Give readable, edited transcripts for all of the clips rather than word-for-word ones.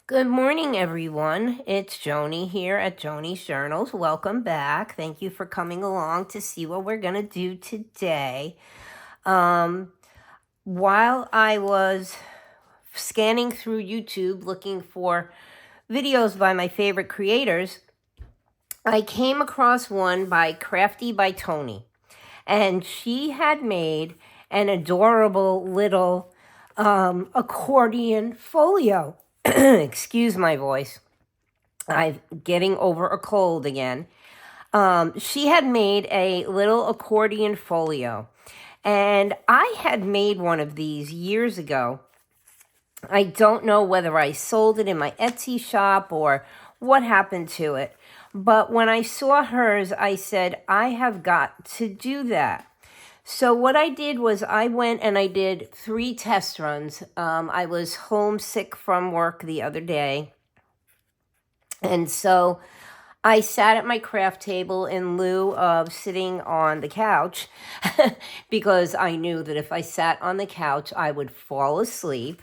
Good morning, everyone. It's Joni here at Joni's Journals. Welcome back. Thank you for coming along to see what we're going to do today. While I was scanning through YouTube looking for videos by my favorite creators, I came across one by Crafty by Toni. And she had made an adorable little accordion folio. Excuse my voice. I'm getting over a cold again. She had made a little accordion folio. And I had made one of these years ago. I don't know whether I sold it in my Etsy shop or what happened to it. But when I saw hers, I said, I have got to do that. So what I did was I went and I did 3 test runs. I was homesick from work the other day. And so I sat at my craft table in lieu of sitting on the couch because I knew that if I sat on the couch, I would fall asleep.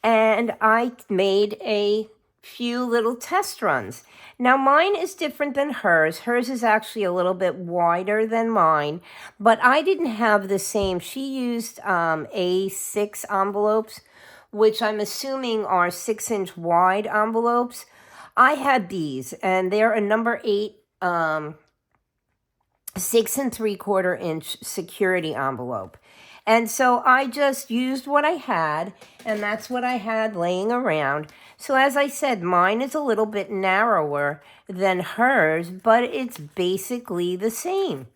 And I made a few little test runs. Now, mine is different than hers. Hers is actually a little bit wider than mine, but I didn't have the same. She used A6 envelopes, which I'm assuming are 6-inch wide envelopes. I had these, and they're a number 8 6 3/4 inch security envelope. And so I just used what I had, and that's what I had laying around. So as I said, mine is a little bit narrower than hers, but it's basically the same.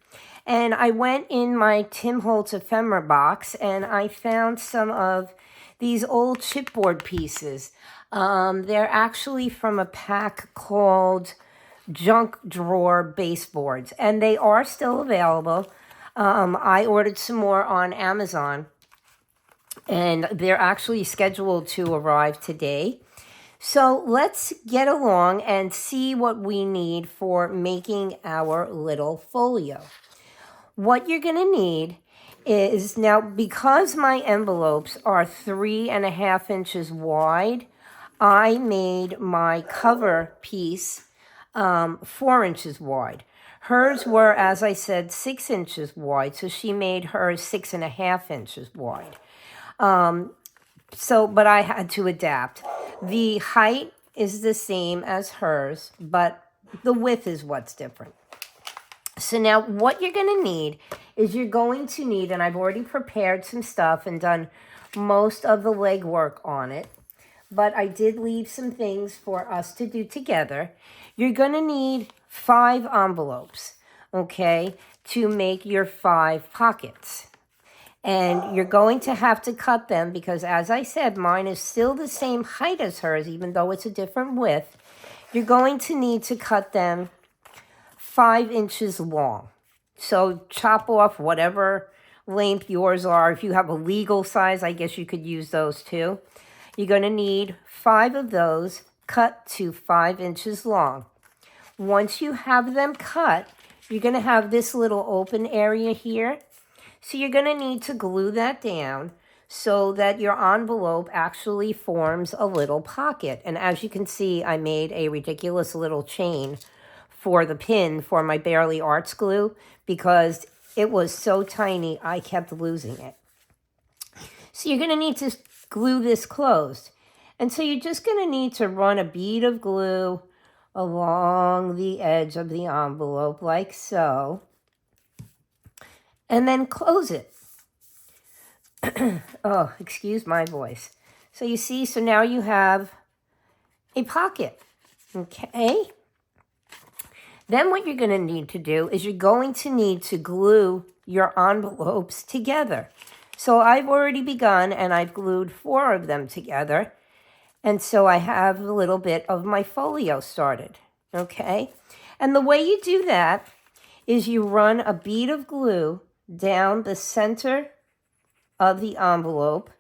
And I went in my Tim Holtz ephemera box, and I found some of these old chipboard pieces. They're actually from a pack called Junk Drawer Baseboards, and they are still available. I ordered some more on Amazon, and they're actually scheduled to arrive today. So let's get along and see what we need for making our little folio. What you're going to need is, now because my envelopes are 3.5 inches wide, I made my cover piece 4 inches wide. Hers were, as I said, 6 inches wide, so she made hers 6.5 inches wide. But I had to adapt. The height is the same as hers, but the width is what's different. So now what you're going to need is and I've already prepared some stuff and done most of the legwork on it, but I did leave some things for us to do together. You're going to need 5 envelopes, okay, to make your 5 pockets. And you're going to have to cut them because, as I said, mine is still the same height as hers, even though it's a different width. You're going to need to cut them 5 inches long. So chop off whatever length yours are. If you have a legal size, I guess you could use those too. You're going to need 5 of those cut to 5 inches long. Once you have them cut, you're going to have this little open area here. So you're going to need to glue that down so that your envelope actually forms a little pocket. And as you can see, I made a ridiculous little chain for the pin for my Barely Arts glue because it was so tiny I kept losing it. So you're going to need to glue this closed. And so you're just going to need to run a bead of glue along the edge of the envelope like so, and then close it. Oh, excuse my voice. So you see, so now you have a pocket, okay? Then what you're going to need to do is you're going to need to glue your envelopes together. So I've already begun, and I've glued 4 of them together. And so I have a little bit of my folio started, okay? And the way you do that is you run a bead of glue down the center of the envelope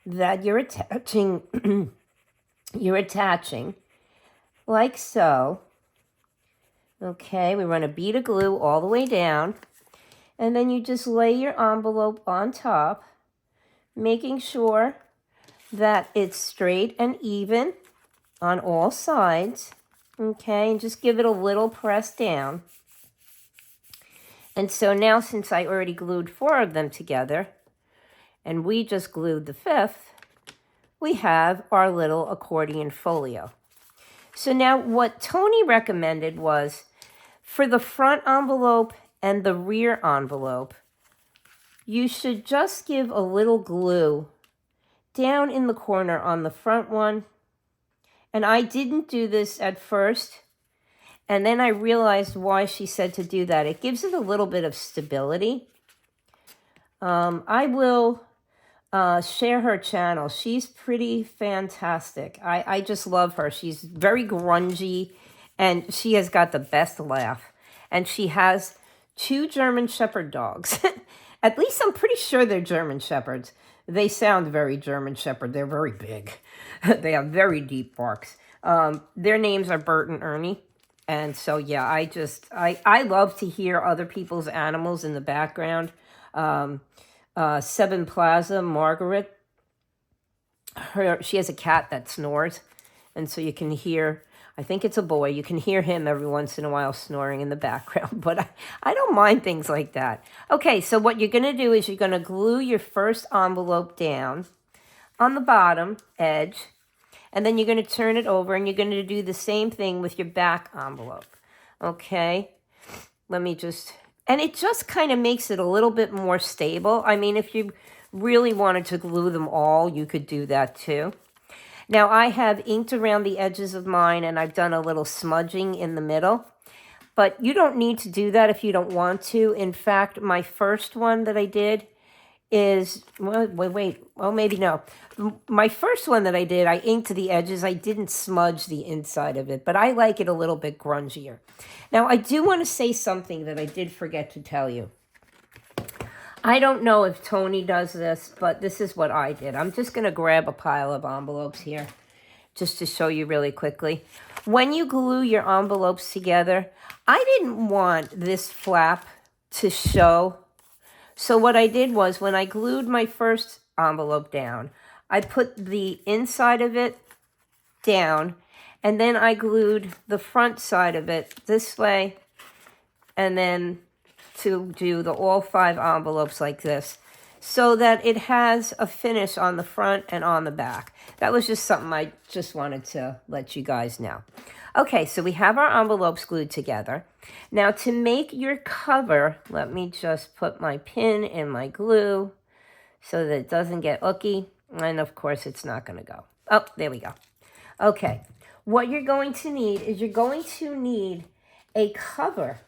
that you're attaching, like so. Okay, we run a bead of glue all the way down, and then you just lay your envelope on top, making sure that it's straight and even. on all sides. Okay, and just give it a little press down. And so now, since I already glued 4 of them together, and we just glued the 5th, we have our little accordion folio. So now what Toni recommended was, for the front envelope and the rear envelope, you should just give a little glue down in the corner on the front one. And I didn't do this at first, and then I realized why she said to do that. It gives it a little bit of stability. I will share her channel. She's pretty fantastic. I just love her. She's very grungy, and she has got the best laugh. And she has 2 German Shepherd dogs. At least I'm pretty sure they're German Shepherds. They sound very German Shepherd. They're very big. They have very deep barks. Their names are Bert and Ernie. And so, yeah, I love to hear other people's animals in the background. Seven Plaza, Margaret, she has a cat that snores. And so you can hear, I think it's a boy, you can hear him every once in a while snoring in the background. But I don't mind things like that. Okay, so what you're going to do is you're going to glue your first envelope down on the bottom edge. And then you're going to turn it over, and you're going to do the same thing with your back envelope. Okay? Let me just... And it just kind of makes it a little bit more stable. I mean, if you really wanted to glue them all, you could do that too. Now, I have inked around the edges of mine, and I've done a little smudging in the middle. But you don't need to do that if you don't want to. In fact, my first one that I did is, well, maybe no. My first one that I did, I inked the edges. I didn't smudge the inside of it, but I like it a little bit grungier. Now, I do want to say something that I did forget to tell you. I don't know if Toni does this, but this is what I did. I'm just going to grab a pile of envelopes here just to show you really quickly. When you glue your envelopes together, I didn't want this flap to show. So what I did was, when I glued my first envelope down, I put the inside of it down, and then I glued the front side of it this way, and then to do all 5 envelopes like this, so that it has a finish on the front and on the back. That was just something I just wanted to let you guys know. Okay, so we have our envelopes glued together. Now, to make your cover, let me just put my pin in my glue so that it doesn't get ooky. And of course, it's not going to go. Oh, there we go. Okay, what you're going to need is you're going to need a cover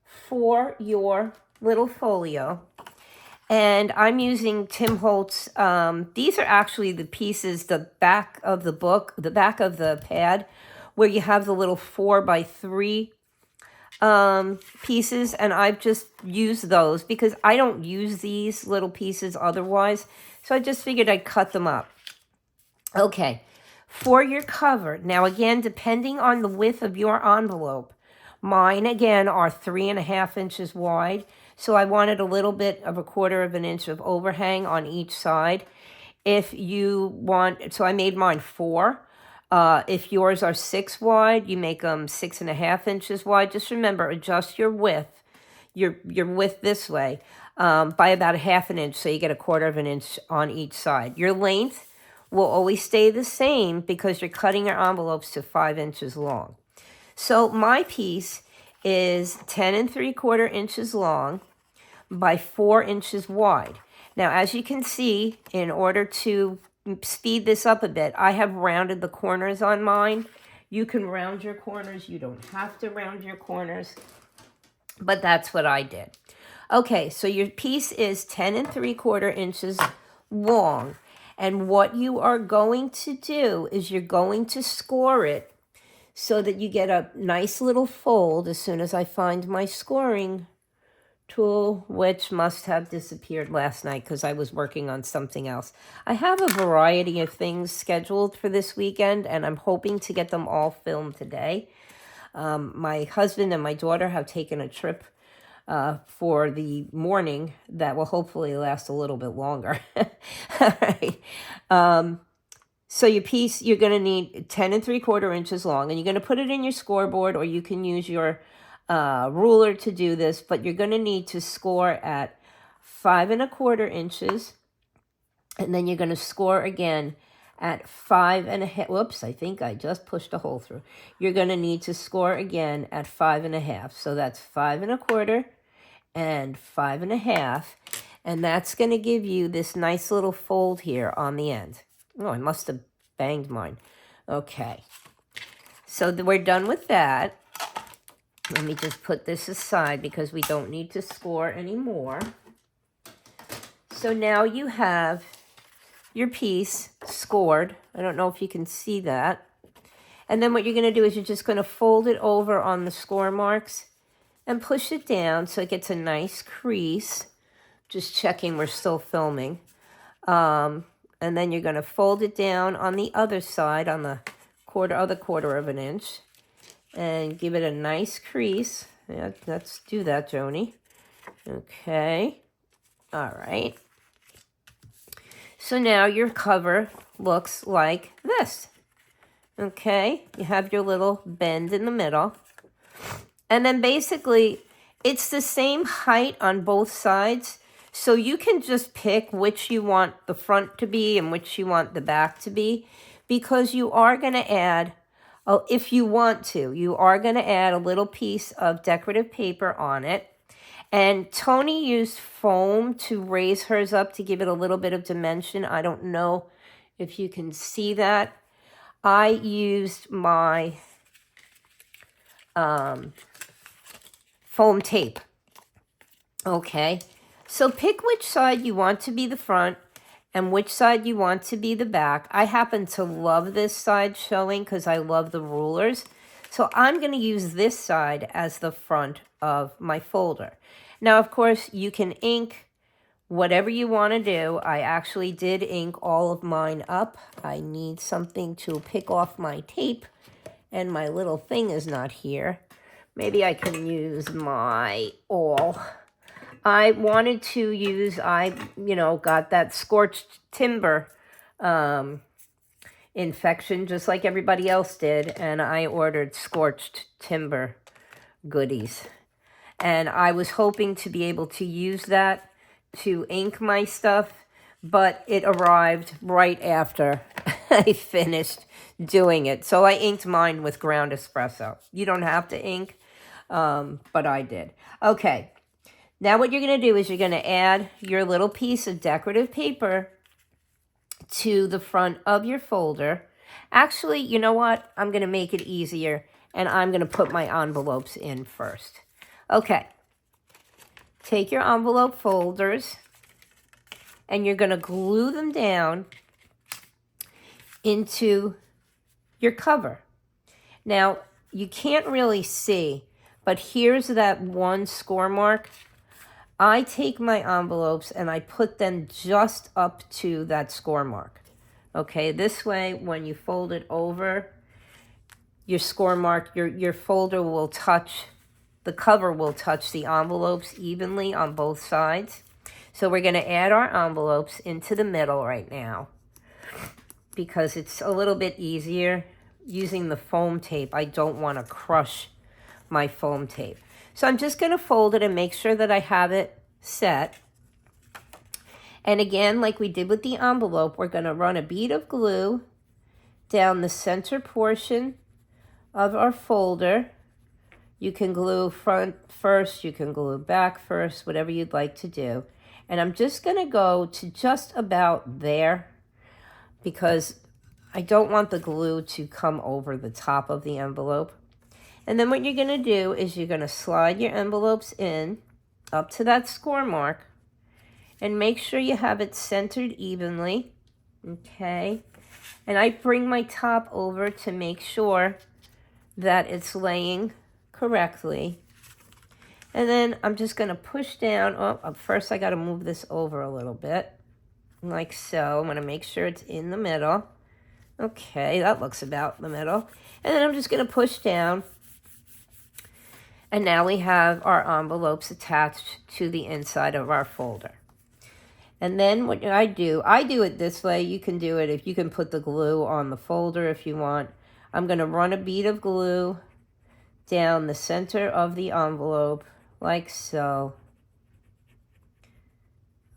for your little folio. And I'm using Tim Holtz. These are actually the pieces, the back of the book, the back of the pad, where you have the little 4x3 pieces. And I've just used those because I don't use these little pieces otherwise. So I just figured I'd cut them up. Okay, for your cover. Now, again, depending on the width of your envelope, mine, again, are 3.5 inches wide. So I wanted a little bit of 1/4 of an inch of overhang on each side. If you want, so I made mine 4. If yours are 6 wide, you make them 6.5 inches wide. Just remember, adjust your width, your width this way, by about 1/2 inch, so you get 1/4 of an inch on each side. Your length will always stay the same because you're cutting your envelopes to 5 inches long. So my piece is 10 3/4 inches long by 4 inches wide. Now, as you can see, in order to speed this up a bit, I have rounded the corners on mine. You can round your corners. You don't have to round your corners, but that's what I did. Okay, so your piece is 10 3/4 inches long. And what you are going to do is you're going to score it so that you get a nice little fold as soon as I find my scoring tool, which must have disappeared last night because I was working on something else. I have a variety of things scheduled for this weekend, and I'm hoping to get them all filmed today. My husband and my daughter have taken a trip for the morning that will hopefully last a little bit longer. All right. So your piece, you're going to need 10 3/4 inches long, and you're going to put it in your scoreboard, or you can use your ruler to do this, but you're going to need to score at 5 1/4 inches, and then you're going to score again at 5 1/2. Whoops, I think I just pushed a hole through. You're going to need to score again at 5 1/2. So that's 5 1/4 and 5 1/2. And that's going to give you this nice little fold here on the end. Oh, I must have banged mine. Okay. So we're done with that. Let me just put this aside because we don't need to score anymore. So now you have your piece scored. I don't know if you can see that. And then what you're going to do is you're just going to fold it over on the score marks and push it down so it gets a nice crease. Just checking we're still filming. And then you're going to fold it down on the other side, on the other 1/4 of an inch, and give it a nice crease. Yeah, let's do that, Joni. Okay. All right. So now your cover looks like this. Okay, you have your little bend in the middle. And then basically, it's the same height on both sides. So you can just pick which you want the front to be and which you want the back to be. Because you are going to add, if you want to, you are going to add a little piece of decorative paper on it. And Toni used foam to raise hers up to give it a little bit of dimension. I don't know if you can see that. I used my foam tape. Okay, so pick which side you want to be the front and which side you want to be the back. I happen to love this side showing because I love the rulers. So I'm going to use this side as the front of my folder. Now, of course, you can ink whatever you want to do. I actually did ink all of mine up. I need something to pick off my tape, and my little thing is not here. Maybe I can use my awl. I wanted to use, got that scorched timber infection just like everybody else did, and I ordered scorched timber goodies. And I was hoping to be able to use that to ink my stuff, but it arrived right after I finished doing it. So I inked mine with ground espresso. You don't have to ink, but I did. Okay, now what you're going to do is you're going to add your little piece of decorative paper to the front of your folder. Actually, you know what? I'm going to make it easier, and I'm going to put my envelopes in first. Okay, take your envelope folders, and you're going to glue them down into your cover. Now, you can't really see, but here's that one score mark. I take my envelopes and I put them just up to that score mark. Okay, this way, when you fold it over, your score mark, your folder will touch, the cover will touch the envelopes evenly on both sides. So we're going to add our envelopes into the middle right now because it's a little bit easier using the foam tape. I don't want to crush my foam tape. So I'm just going to fold it and make sure that I have it set. And again, like we did with the envelope, we're going to run a bead of glue down the center portion of our folder. You can glue front first, you can glue back first, whatever you'd like to do. And I'm just going to go to just about there because I don't want the glue to come over the top of the envelope. And then what you're going to do is you're going to slide your envelopes in up to that score mark and make sure you have it centered evenly. Okay. And I bring my top over to make sure that it's laying correctly. And then I'm just going to push down. Oh, first I got to move this over a little bit, like so. I'm going to make sure it's in the middle. Okay, that looks about the middle. And then I'm just going to push down. And now we have our envelopes attached to the inside of our folder. And then what I do it this way. You can do it if you can put the glue on the folder if you want. I'm going to run a bead of glue down the center of the envelope like so.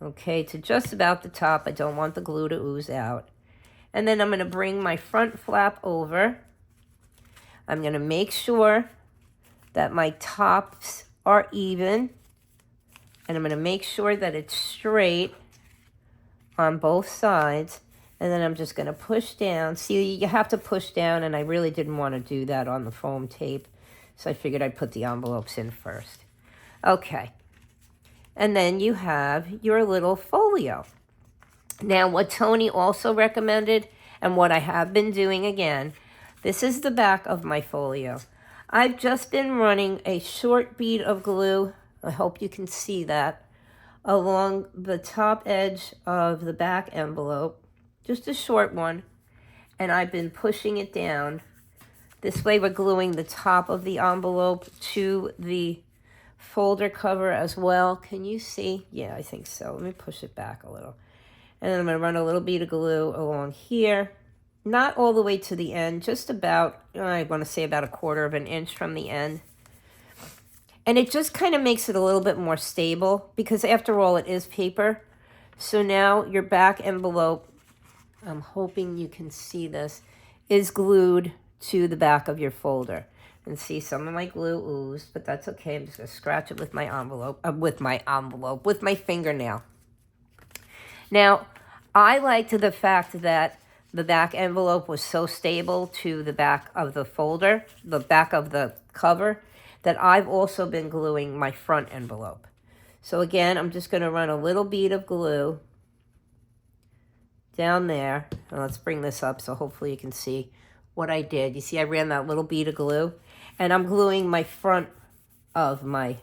Okay, to just about the top. I don't want the glue to ooze out. And then I'm going to bring my front flap over. I'm going to make sure that my tops are even. And I'm going to make sure that it's straight on both sides. And then I'm just going to push down. See, you have to push down, and I really didn't want to do that on the foam tape. So I figured I'd put the envelopes in first. Okay. And then you have your little folio. Now, what Toni also recommended, and what I have been doing again, this is the back of my folio. I've just been running a short bead of glue, I hope you can see that, along the top edge of the back envelope, just a short one, and I've been pushing it down. This way we're gluing the top of the envelope to the folder cover as well. Can you see? Yeah, I think so. Let me push it back a little. And then I'm going to run a little bead of glue along here. Not all the way to the end, just about, I want to say about 1/4 of an inch from the end. And it just kind of makes it a little bit more stable because after all, it is paper. So now your back envelope, I'm hoping you can see this, is glued to the back of your folder. And see, some of my glue oozed, but that's okay. I'm just going to scratch it with my with my fingernail. Now, I liked the fact that the back envelope was so stable to the back of the folder, the back of the cover, that I've also been gluing my front envelope. So again, I'm just going to run a little bead of glue down there. And let's bring this up so hopefully you can see what I did. You see I ran that little bead of glue, and I'm gluing my front of my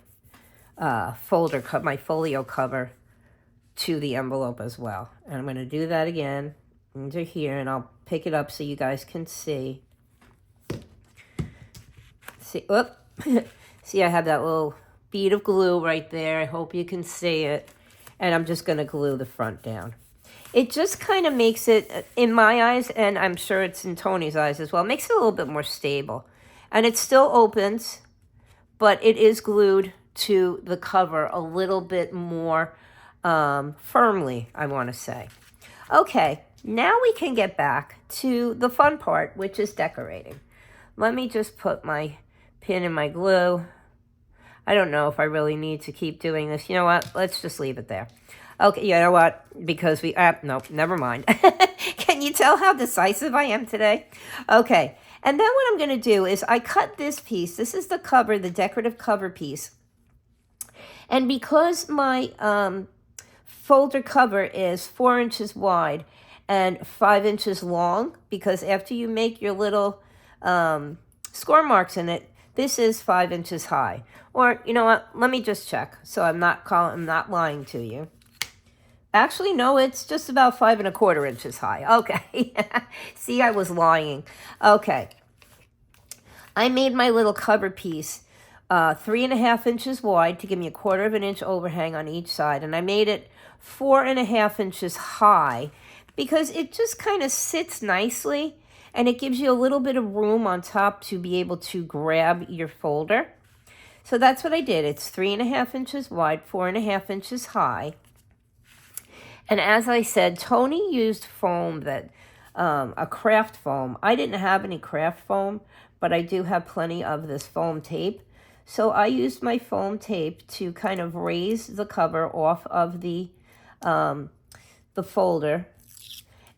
my folio cover to the envelope as well. And I'm going to do that again into here, and I'll pick it up so you guys can see. See, whoop. See, I have that little bead of glue right there. I hope you can see it. And I'm just going to glue the front down. It just kind of makes it, in my eyes, and I'm sure it's in Toni's eyes as well, makes it a little bit more stable. And it still opens, but it is glued to the cover a little bit more firmly, I want to say. Okay, now we can get back to the fun part, which is decorating. Let me just put my pin in my glue. I don't know if I really need to keep doing this. You know what? Let's just leave it there. Okay, you know what? Because nope, never mind. Can you tell how decisive I am today? Okay, and then what I'm going to do is I cut this piece. This is the cover, the decorative cover piece. And because my folder cover is 4 inches wide and 5 inches long, because after you make your little score marks in it, this is 5 inches high. Or, you know what? Let me just check so I'm not lying to you. Actually, no, it's just about 5 1/4 inches high. Okay. See, I was lying. Okay. I made my little cover piece 3 1/2 inches wide to give me 1/4 of an inch overhang on each side. And I made it 4 1/2 inches high because it just kind of sits nicely and it gives you a little bit of room on top to be able to grab your folder. So that's what I did. It's 3 1/2 inches wide, 4 1/2 inches high. And as I said, Toni used foam that, a craft foam. I didn't have any craft foam, but I do have plenty of this foam tape. So I used my foam tape to kind of raise the cover off of the folder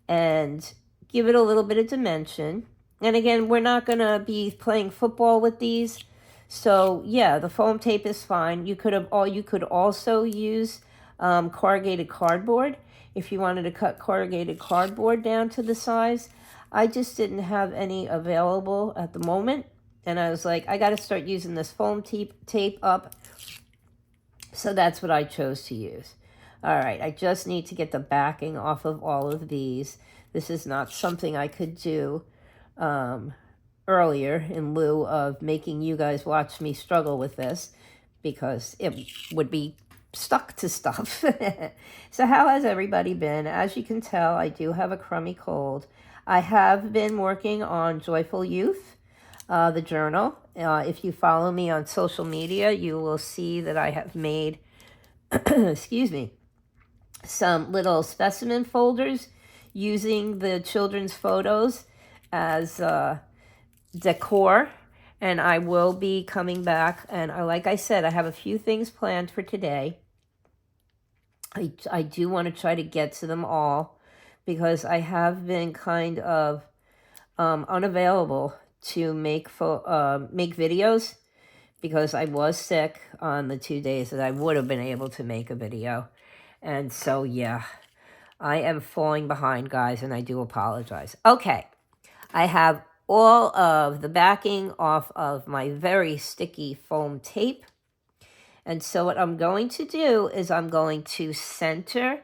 and give it a little bit of dimension. And again, we're not going to be playing football with these. So yeah, the foam tape is fine. You could also use corrugated cardboard if you wanted to cut corrugated cardboard down to the size. I just didn't have any available at the moment, and I was like, I got to start using this foam tape up. So that's what I chose to use. All right, I just need to get the backing off of all of these. This is not something I could do earlier in lieu of making you guys watch me struggle with this, because it would be stuck to stuff. So how has everybody been? As you can tell, I do have a crummy cold. I have been working on Joyful Youth, the journal. If you follow me on social media, you will see that I have made, excuse me, some little specimen folders using the children's photos as decor. And I will be coming back. And like I said, I have a few things planned for today. I do want to try to get to them all because I have been kind of unavailable to make videos because I was sick on the 2 days that I would have been able to make a video. And so, yeah, I am falling behind, guys, and I do apologize. Okay, I have all of the backing off of my very sticky foam tape. And so what I'm going to do is I'm going to center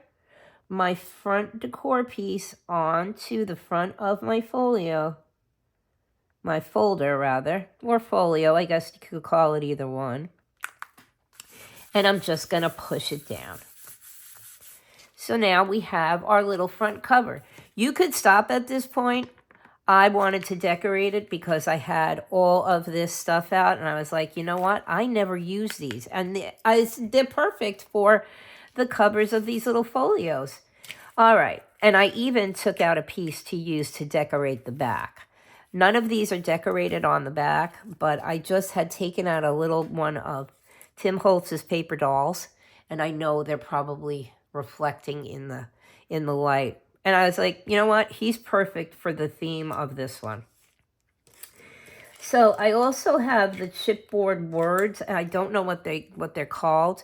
my front decor piece onto the front of my folio. My folder, rather. Or folio, I guess you could call it either one. And I'm just going to push it down. So now we have our little front cover. You could stop at this point. I wanted to decorate it because I had all of this stuff out. And I was like, you know what? I never use these. And they're perfect for the covers of these little folios. All right. And I even took out a piece to use to decorate the back. None of these are decorated on the back, but I just had taken out a little one of Tim Holtz's paper dolls. And I know they're probably reflecting in the light. And I was like, you know what? He's perfect for the theme of this one. So I also have the chipboard words, and I don't know what they're called,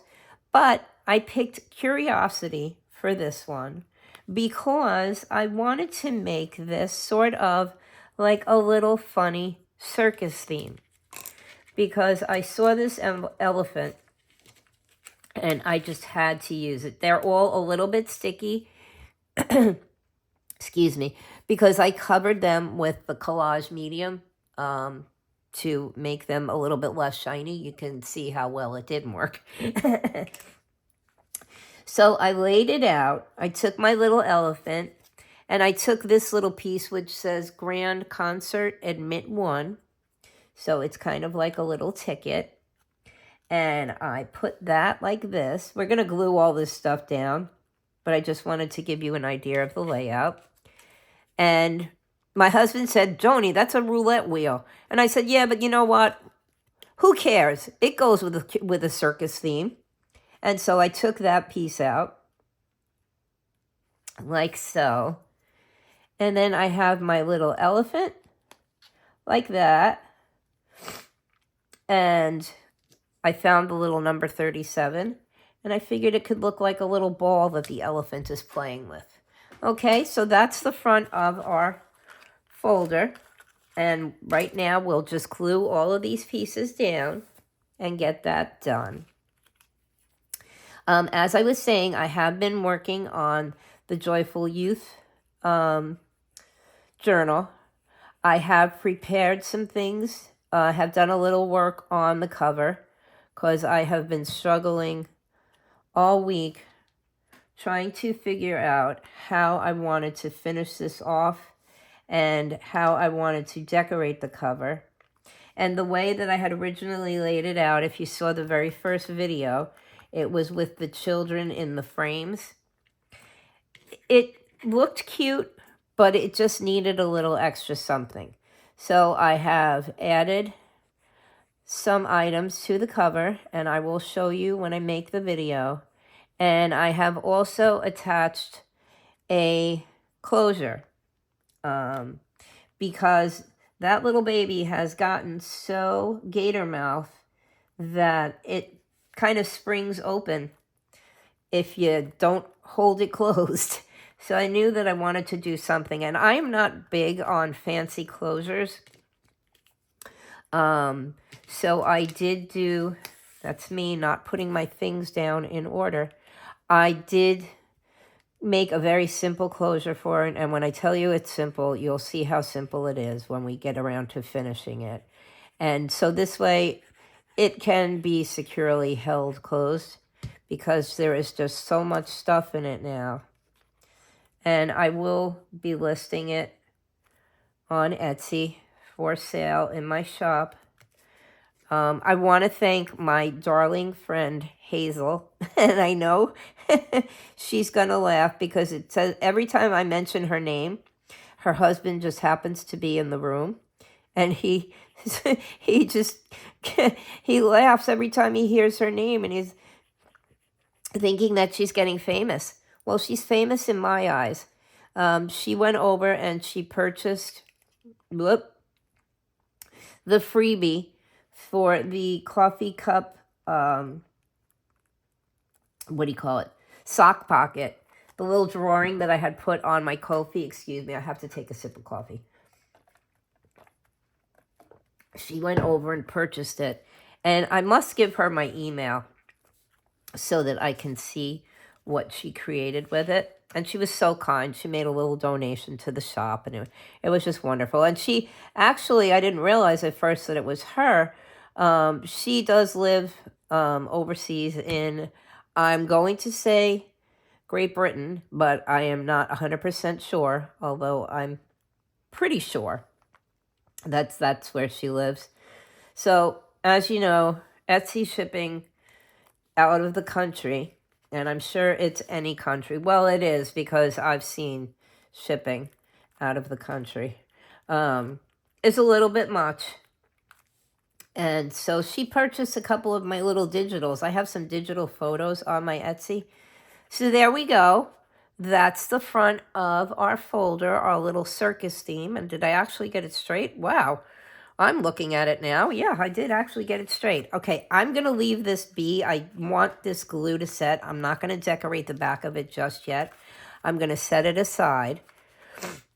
but I picked Curiosity for this one because I wanted to make this sort of like a little funny circus theme. Because I saw this elephant, and I just had to use it. They're all a little bit sticky. Excuse me, because I covered them with the collage medium to make them a little bit less shiny. You can see how well it didn't work. So I laid it out. I took my little elephant, and I took this little piece which says Grand Concert Admit 1. So it's kind of like a little ticket. And I put that like this. We're going to glue all this stuff down, but I just wanted to give you an idea of the layout. And my husband said, Toni, that's a roulette wheel. And I said, yeah, but you know what? Who cares? It goes with a circus theme. And so I took that piece out, like so. And then I have my little elephant, like that. And I found the little number 37. And I figured it could look like a little ball that the elephant is playing with. Okay, so that's the front of our folder. And right now we'll just glue all of these pieces down and get that done. As I was saying, I have been working on the Joyful Youth journal. I have prepared some things. I have done a little work on the cover because I have been struggling all week trying to figure out how I wanted to finish this off and how I wanted to decorate the cover. And the way that I had originally laid it out, if you saw the very first video, it was with the children in the frames. It looked cute, but it just needed a little extra something. So I have added some items to the cover, and I will show you when I make the video. And I have also attached a closure because that little baby has gotten so gator mouth that it kind of springs open if you don't hold it closed. So I knew that I wanted to do something, and I am not big on fancy closures. So I did do, that's me not putting my things down in order. I did make a very simple closure for it, and when I tell you it's simple, you'll see how simple it is when we get around to finishing it. And so this way, it can be securely held closed because there is just so much stuff in it now. And I will be listing it on Etsy for sale in my shop. I want to thank my darling friend Hazel, and I know she's going to laugh because it says every time I mention her name, her husband just happens to be in the room, and he just he laughs every time he hears her name, and he's thinking that she's getting famous. Well, she's famous in my eyes. She went over and she purchased the freebie for the coffee cup, what do you call it? Sock pocket. The little drawing that I had put on my KoFi. Excuse me, I have to take a sip of coffee. She went over and purchased it. And I must give her my email so that I can see what she created with it. And she was so kind. She made a little donation to the shop, and it was just wonderful. And she actually, I didn't realize at first that it was her. She does live overseas in, I'm going to say Great Britain, but I am not 100% sure, although I'm pretty sure that's where she lives. So, as you know, Etsy shipping out of the country, and I'm sure it's any country. Well, it is, because I've seen shipping out of the country. Is a little bit much. And so she purchased a couple of my little digitals. I have some digital photos on my Etsy. So there we go. That's the front of our folder, our little circus theme. And did I actually get it straight? Wow. I'm looking at it now. Yeah, I did actually get it straight. Okay, I'm going to leave this be. I want this glue to set. I'm not going to decorate the back of it just yet. I'm going to set it aside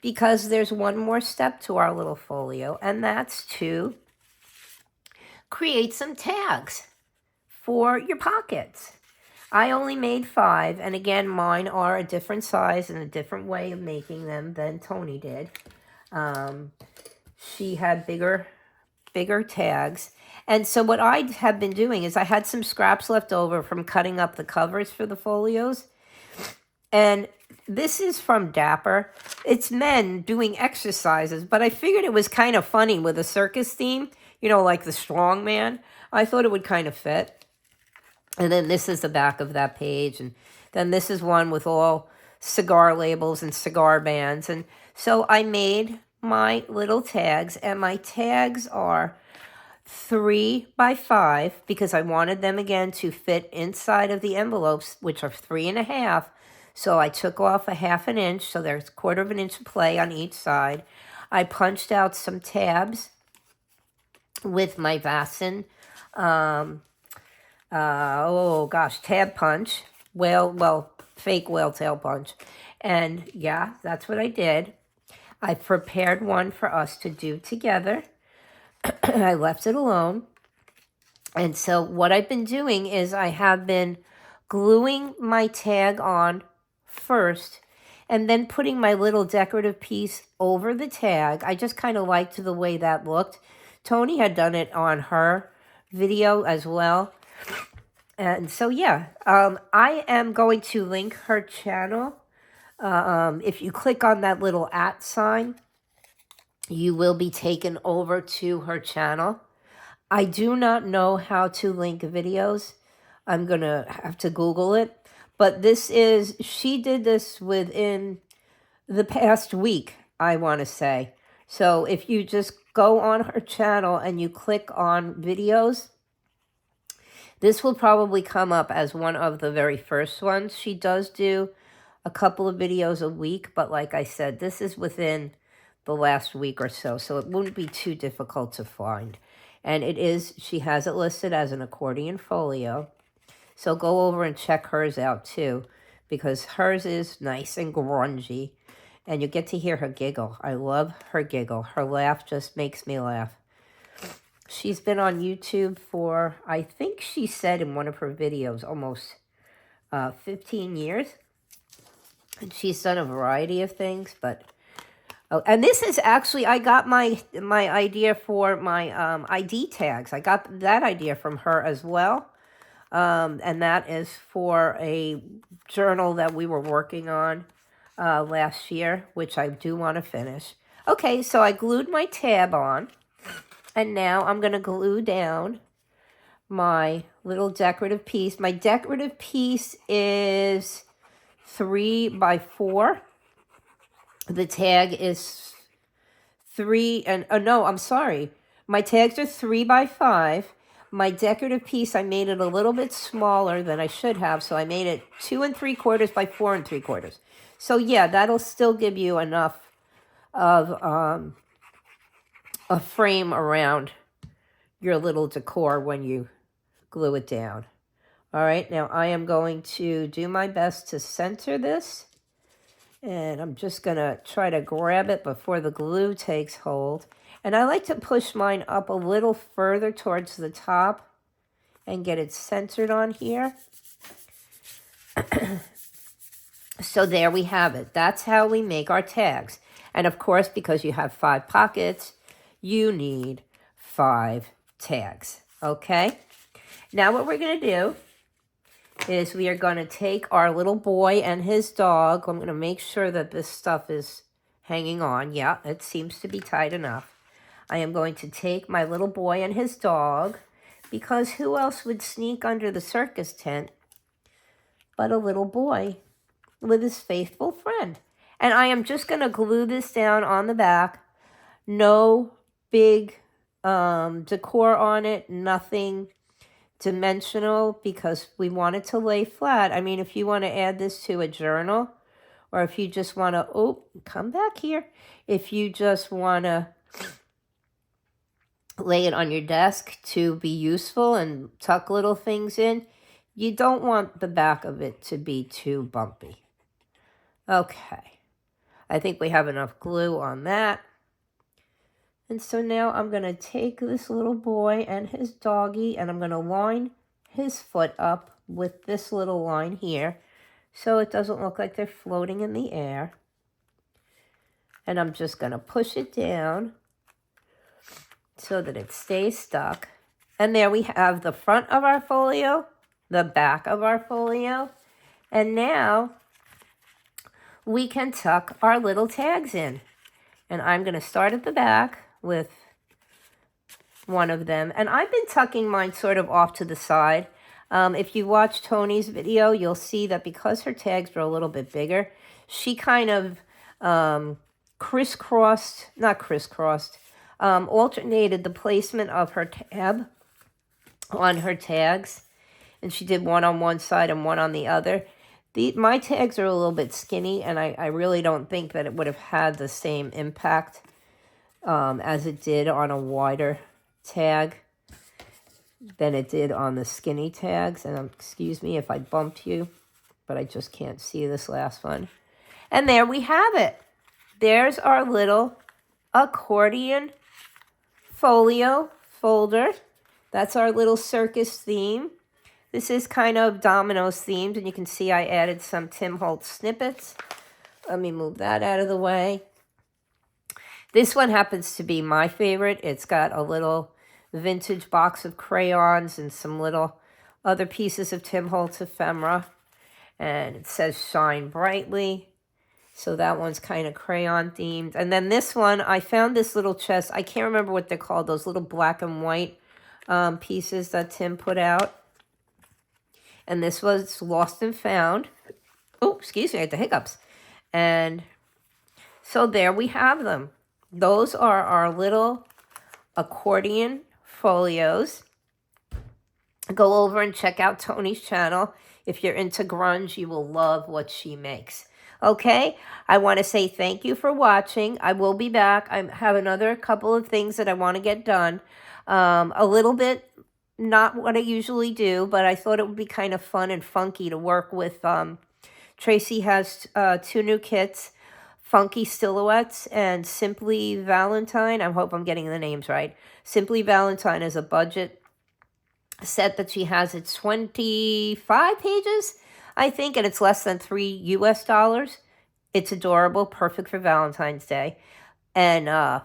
because there's one more step to our little folio, and that's to create some tags for your pockets. I only made 5, and again, mine are a different size and a different way of making them than Toni did. She had bigger tags. And so what I have been doing is I had some scraps left over from cutting up the covers for the folios. And this is from Dapper. It's men doing exercises, but I figured it was kind of funny with a circus theme, you know, like the strong man. I thought it would kind of fit. And then this is the back of that page. And then this is one with all cigar labels and cigar bands. And so I made my little tags, and my tags are 3 by 5 because I wanted them again to fit inside of the envelopes, which are 3.5. So I took off a 1/2 inch, so there's 1/4 inch of play on each side. I punched out some tabs with my Vasen, tab punch, fake whale tail punch. And yeah, that's what I did. I prepared one for us to do together. I left it alone. And so what I've been doing is I have been gluing my tag on first and then putting my little decorative piece over the tag. I just kind of liked the way that looked. Toni had done it on her video as well. And so, yeah, I am going to link her channel. If you click on that little @ sign, you will be taken over to her channel. I do not know how to link videos. I'm going to have to Google it. But she did this within the past week, I want to say. So if you just go on her channel and you click on videos, this will probably come up as one of the very first ones. She does do a couple of videos a week, but like I said, this is within the last week or so it wouldn't be too difficult to find. And she has it listed as an Accordion Folio. So go over and check hers out too, because hers is nice and grungy, and you get to hear her giggle. I love her giggle. Her laugh just makes me laugh. She's been on YouTube for, I think she said in one of her videos, almost 15 years. And she's done a variety of things, but... Oh, and this is actually, I got my idea for my ID tags. I got that idea from her as well. And that is for a journal that we were working on last year, which I do want to finish. Okay, so I glued my tab on, and now I'm going to glue down my little decorative piece. My decorative piece is 3 by 4. The tag is 3 and no, I'm sorry. My tags are 3 by 5. My decorative piece, I made it a little bit smaller than I should have, so I made it 2 3/4 by 4 3/4. So yeah, that'll still give you enough of a frame around your little decor when you glue it down. All right, now I am going to do my best to center this, and I'm just going to try to grab it before the glue takes hold. And I like to push mine up a little further towards the top and get it centered on here. So there we have it. That's how we make our tags. And of course, because you have 5 pockets, you need 5 tags. Okay? Now what we're going to do is we are going to take our little boy and his dog. I'm going to make sure that this stuff is hanging on. Yeah, it seems to be tight enough. I am going to take my little boy and his dog, because who else would sneak under the circus tent but a little boy with his faithful friend? And I am just going to glue this down on the back. No big decor on it, nothing dimensional, because we want it to lay flat. I mean, if you want to add this to a journal, or if you just want to, come back here. If you just want to lay it on your desk to be useful and tuck little things in, you don't want the back of it to be too bumpy. Okay, I think we have enough glue on that. And so now I'm going to take this little boy and his doggy, and I'm going to line his foot up with this little line here, so it doesn't look like they're floating in the air. And I'm just going to push it down so that it stays stuck. And there we have the front of our folio, the back of our folio. And now we can tuck our little tags in. And I'm going to start at the back with one of them. And I've been tucking mine sort of off to the side. If you watch Toni's video, you'll see that because her tags are a little bit bigger, she kind of alternated the placement of her tab on her tags. And she did one on one side and one on the other. My tags are a little bit skinny, and I really don't think that it would have had the same impact as it did on a wider tag than it did on the skinny tags. And excuse me if I bumped you, but I just can't see this last one. And there we have it. There's our little accordion folio folder. That's our little circus theme. This is kind of dominoes themed, and you can see I added some Tim Holtz snippets. Let me move that out of the way. This one happens to be my favorite. It's got a little vintage box of crayons and some little other pieces of Tim Holtz ephemera. And it says shine brightly. So that one's kind of crayon themed. And then this one, I found this little chest. I can't remember what they're called. Those little black and white pieces that Tim put out. And this was lost and found. Oh, excuse me, I had the hiccups. And so there we have them. Those are our little accordion folios. Go over and check out Toni's channel. If you're into grunge, you will love what she makes. Okay, I want to say thank you for watching. I will be back. I have another couple of things that I want to get done. A little bit, not what I usually do, but I thought it would be kind of fun and funky to work with. Tracy has 2 new kits, Funky Silhouettes and Simply Valentine. I hope I'm getting the names right. Simply Valentine is a budget set that she has. It's 25 pages, I think, and it's less than $3 US. It's adorable, perfect for Valentine's Day. And oh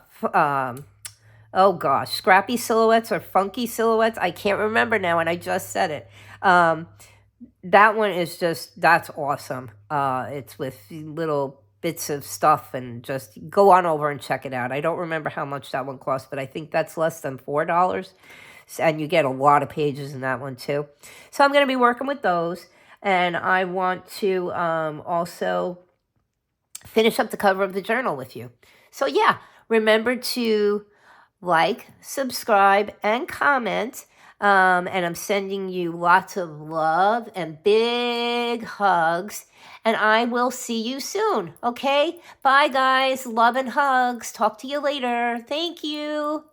gosh, Scrappy Silhouettes or Funky Silhouettes. I can't remember now, and I just said it. That one is just, that's awesome. It's with little bits of stuff, and just go on over and check it out. I don't remember how much that one cost, but I think that's less than $4. And you get a lot of pages in that one too. So I'm going to be working with those. And I want to also finish up the cover of the journal with you. So yeah, remember to like, subscribe, and comment. And I'm sending you lots of love and big hugs. And I will see you soon, okay? Bye, guys. Love and hugs. Talk to you later. Thank you.